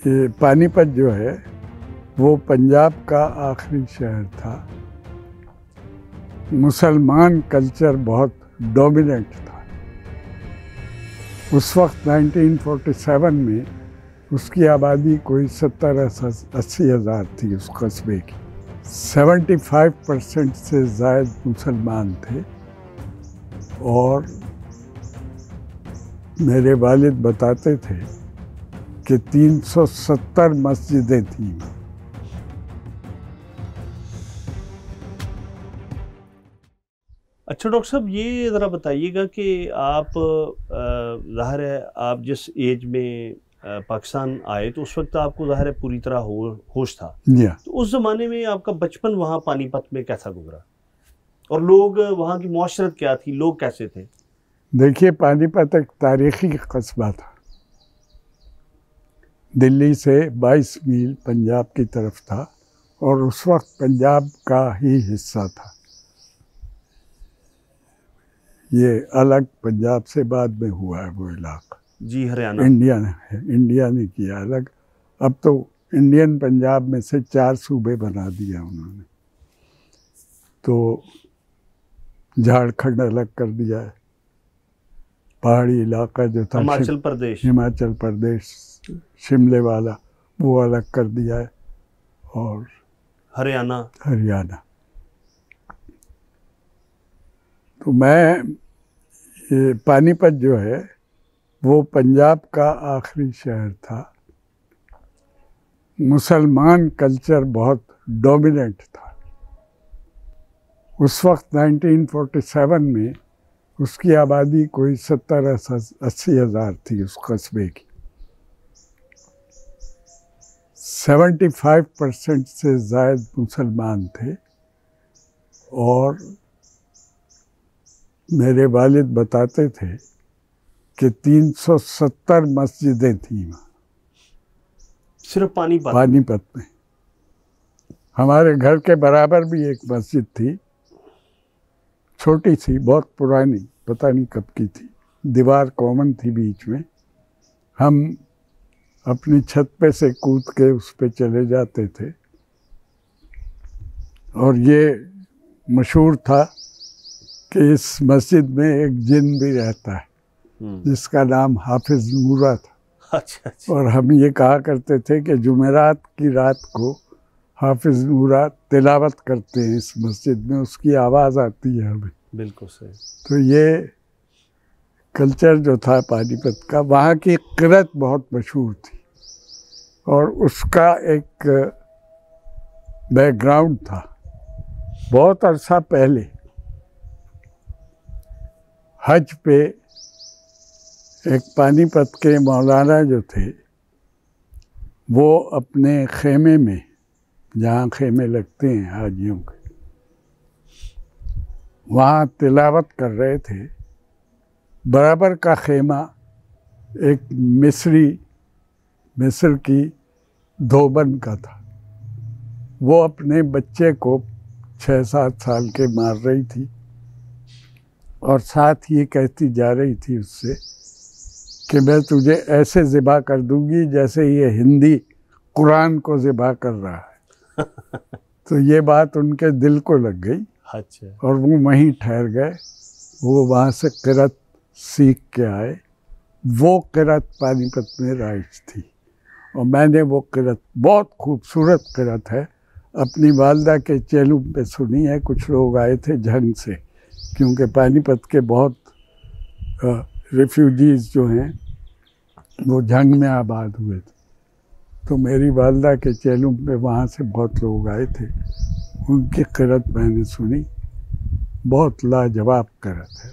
ये पानीपत जो है वो पंजाब का आखिरी शहर था। मुसलमान कल्चर बहुत डोमिनेंट था। उस वक्त 1947 में उसकी आबादी कोई 70-80 हज़ार थी उस कस्बे की। 75% से ज़ायद मुसलमान थे और मेरे वालिद बताते थे कि 370 मस्जिदें थीं। अच्छा डॉक्टर साहब, ये ज़रा बताइएगा कि आप ज़ाहिर है आप जिस एज में पाकिस्तान आए तो उस वक्त आपको ज़ाहिर है पूरी तरह होश था। तो उस ज़माने में आपका बचपन वहाँ पानीपत में कैसा गुजरा और लोग वहाँ की मुआशरत क्या थी, लोग कैसे थे? देखिए, पानीपत एक तारीखी कस्बा था। दिल्ली से 22 मील पंजाब की तरफ था और उस वक्त पंजाब का ही हिस्सा था। ये अलग पंजाब से बाद में हुआ है वो इलाका। जी, हरियाणा इंडिया ने किया अलग। अब तो इंडियन पंजाब में से 4 सूबे बना दिया उन्होंने। तो झारखंड अलग कर दिया है, पहाड़ी इलाका जो था हिमाचल प्रदेश शिमले वाला वो अलग कर दिया है, और हरियाणा। तो ये पानीपत जो है वो पंजाब का आखिरी शहर था। मुसलमान कल्चर बहुत डोमिनेंट था। उस वक्त 1947 में उसकी आबादी कोई 70-80 हज़ार थी उस कस्बे की। 75% से ज़ायद मुसलमान थे और मेरे वालिद बताते थे कि 370 मस्जिदें थीं सिर्फ पानीपत में। हमारे घर के बराबर भी एक मस्जिद थी, छोटी सी, बहुत पुरानी, पता नहीं कब की थी। दीवार कॉमन थी बीच में। हम अपनी छत पे से कूद के उस पे चले जाते थे और ये मशहूर था कि इस मस्जिद में एक जिन भी रहता है जिसका नाम हाफिज नूरा था। अच्छा। और हम ये कहा करते थे कि जुमेरात की रात को हाफिज नूरा तिलावत करते हैं इस मस्जिद में, उसकी आवाज़ आती है हमें। बिल्कुल सही। तो ये कल्चर जो था पानीपत का, वहाँ की क़िरत बहुत मशहूर थी और उसका एक बैकग्राउंड था। बहुत अरसा पहले हज पे एक पानीपत के मौलाना जो थे वो अपने खेमे में, जहाँ खेमे लगते हैं हाजियों के, वहाँ तिलावत कर रहे थे। बराबर का खेमा एक मिस्र की धोबन का था। वो अपने बच्चे को 6-7 साल के मार रही थी और साथ ये कहती जा रही थी उससे कि मैं तुझे ऐसे ज़िबा कर दूंगी जैसे ये हिंदी कुरान को ज़िबा कर रहा है। तो ये बात उनके दिल को लग गई। अच्छा। और वो वहीं ठहर गए। वो वहाँ से क़िरत सीख के आए। वो क़िरत पानीपत में राइज थी और मैंने वो क़िरत, बहुत खूबसूरत क़िरत है, अपनी वालदा के चेलुम पे सुनी है। कुछ लोग आए थे झंग से, क्योंकि पानीपत के बहुत रिफ्यूजीज़ जो हैं वो झंग में आबाद हुए थे। तो मेरी वालदा के चेलुम पे वहाँ से बहुत लोग आए थे। उनकी क़िरत मैंने सुनी, बहुत लाजवाब क़िरत है।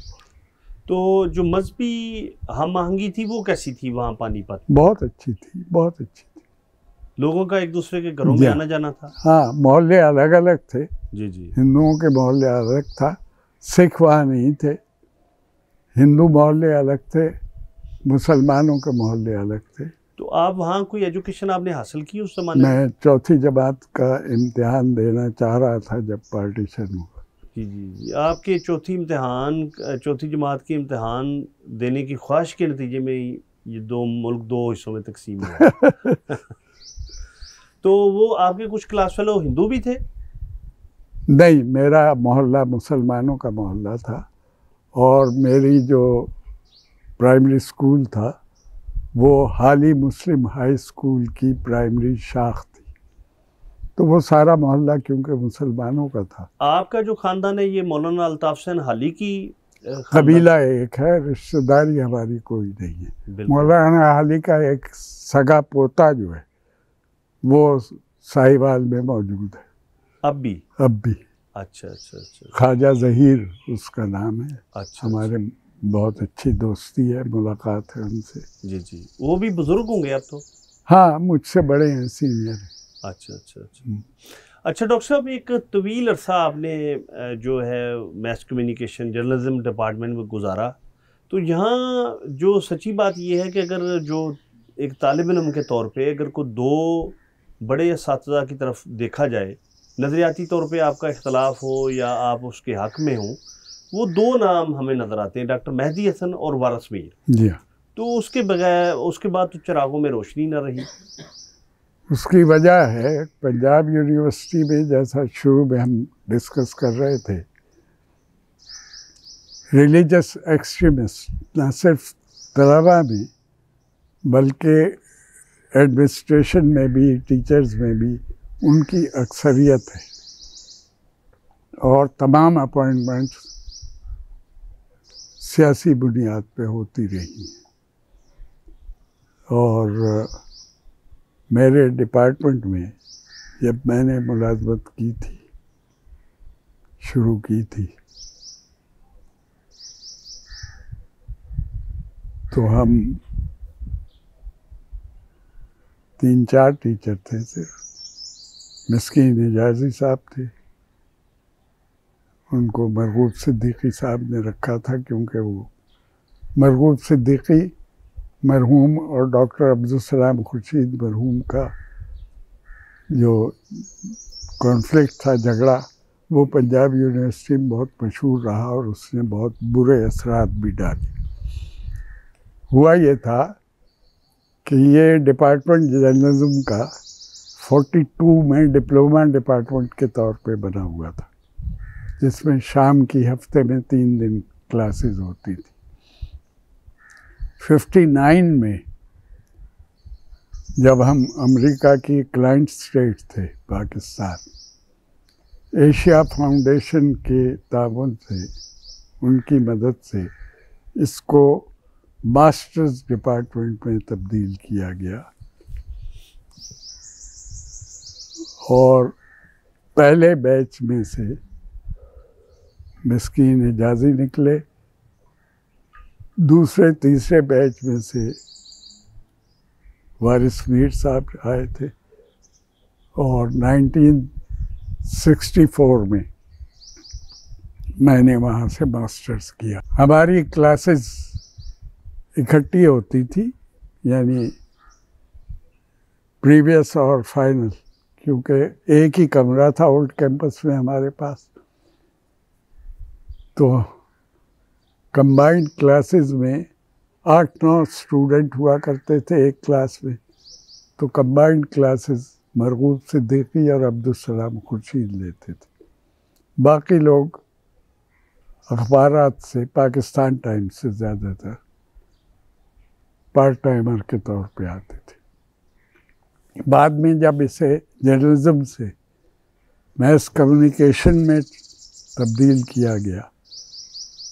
तो जो मजहबी हम आहंगी थी वो कैसी थी वहाँ पानीपत? बहुत अच्छी थी, बहुत अच्छी थी। लोगों का एक दूसरे के घरों में आना जाना था? हाँ, मोहल्ले अलग अलग थे। जी। हिंदुओं के मोहल्ले अलग था, सिख वहाँ नहीं थे। हिंदू मोहल्ले अलग थे, मुसलमानों के मोहल्ले अलग थे। तो आप वहाँ कोई एजुकेशन आपने हासिल की उस ज़माने में? मैं 4th जमात का इम्तिहान देना चाह रहा था जब पार्टीशन हुआ। जी। आपके चौथी जमात के इम्तिहान देने की ख्वाहिश के नतीजे में ये 2 मुल्क 2 हिस्सों में तकसीम हुआ। तो वो आपके कुछ क्लास फेलो हिंदू भी थे? नहीं, मेरा मोहल्ला मुसलमानों का मोहल्ला था और मेरी जो प्राइमरी स्कूल था वो हाली मुस्लिम हाई स्कूल की प्राइमरी शाख थी, तो वो सारा मोहल्ला क्योंकि मुसलमानों का था। आपका जो खानदान है ये मौलाना अल्ताफ हुसैन हाली की कबीला एक है, रिश्तेदारी हमारी कोई नहीं है। मौलाना हाली का एक सगा पोता जो है वो साहिवाल में मौजूद है अब भी? अच्छा अच्छा अच्छा। ख्वाजा ज़हीर उसका नाम है। अच्छा, हमारे बहुत अच्छी दोस्ती है, मुलाकात है उनसे। जी जी। वो भी बुजुर्ग होंगे अब तो? हाँ, मुझसे बड़े हैं, सीनियर हैं। अच्छा अच्छा अच्छा। अच्छा डॉक्टर साहब, एक तवील अरसा आपने जो है मैस कम्युनिकेशन जर्नलिज्म डिपार्टमेंट में गुजारा, तो यहाँ जो सच्ची बात यह है कि अगर जो एक तालिब इल्म के तौर पे अगर कोई दो बड़े असातिज़ा की तरफ देखा जाए, नज़रियाती तौर पे आपका इख्तलाफ हो या आप उसके हक़ में हो, वो दो नाम हमें नज़र आते हैं, डॉक्टर मेहदी हसन और वारिस मीर। जी हाँ। तो उसके बगैर उसके बाद तो चिरागों में रोशनी न रही। उसकी वजह है पंजाब यूनिवर्सिटी में, जैसा शुरू में हम डिस्कस कर रहे थे, रिलीजियस एक्सट्रीमिस्ट न सिर्फ तलबा में बल्कि एडमिनिस्ट्रेशन में भी, टीचर्स में भी उनकी अक्सरियत है और तमाम अपॉइंटमेंट्स सियासी बुनियाद पे होती रही हैं। और मेरे डिपार्टमेंट में जब मैंने मुलाजमत की थी, शुरू की थी, तो हम 3-4 टीचर थे सिर्फ। मिस्कीन हिजाजी साहब थे, उनको मरगूब सिद्दीकी साहब ने रखा था क्योंकि वो मरगूब सिद्दीकी मरहूम और डॉक्टर अब्दुल सलाम खुर्शीद मरहूम का जो कॉन्फ्लिक्ट था, झगड़ा, वो पंजाब यूनिवर्सिटी में बहुत मशहूर रहा और उसने बहुत बुरे असरात भी डाले। हुआ ये था कि ये डिपार्टमेंट जर्नलिज्म का 42 में डिप्लोमा डिपार्टमेंट के तौर पे बना हुआ था, जिसमें शाम की हफ्ते में 3 दिन क्लासेस होती थी। 59 में जब हम अमेरिका की क्लाइंट स्टेट थे पाकिस्तान, एशिया फाउंडेशन के ताउन से, उनकी मदद से इसको मास्टर्स डिपार्टमेंट में तब्दील किया गया और पहले बैच में से मिस्कीन हिजाजी निकले, दूसरे तीसरे बैच में से वारिस मीर साहब आए थे और 1964 में मैंने वहाँ से मास्टर्स किया। हमारी क्लासेस इकट्ठी होती थी, यानी प्रीवियस और फाइनल, क्योंकि एक ही कमरा था ओल्ड कैंपस में हमारे पास। तो कंबाइंड क्लासेस में 8-9 स्टूडेंट हुआ करते थे एक क्लास में, तो कंबाइंड क्लासेस मरगूब सिद्दीकी और अब्दुल सलाम खुर्शीद लेते थे। बाकी लोग अखबारात से, पाकिस्तान टाइम्स से ज़्यादातर पार्ट टाइमर के तौर पे आते थे। बाद में जब इसे जर्नलिज्म से मैस कम्युनिकेशन में तब्दील किया गया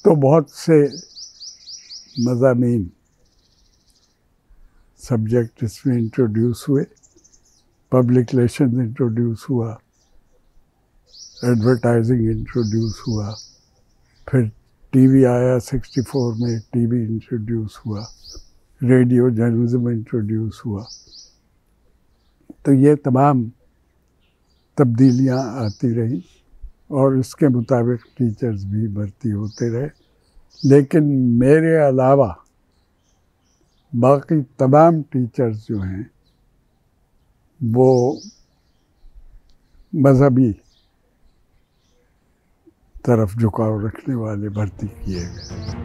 तो बहुत से मज़ामीन सब्जेक्ट इसमें इंट्रोड्यूस हुए। पब्लिक रिलेशंस इंट्रोड्यूस हुआ, एडवर्टाइजिंग इंट्रोड्यूस हुआ, फिर टीवी आया 64 में, टीवी इंट्रोड्यूस हुआ, रेडियो जर्नलिज्म इंट्रोड्यूस हुआ। तो ये तमाम तब्दीलियाँ आती रही और इसके मुताबिक टीचर्स भी भर्ती होते रहे। लेकिन मेरे अलावा बाकी तमाम टीचर्स जो हैं वो मज़हबी तरफ झुकाव रखने वाले भर्ती किए गए।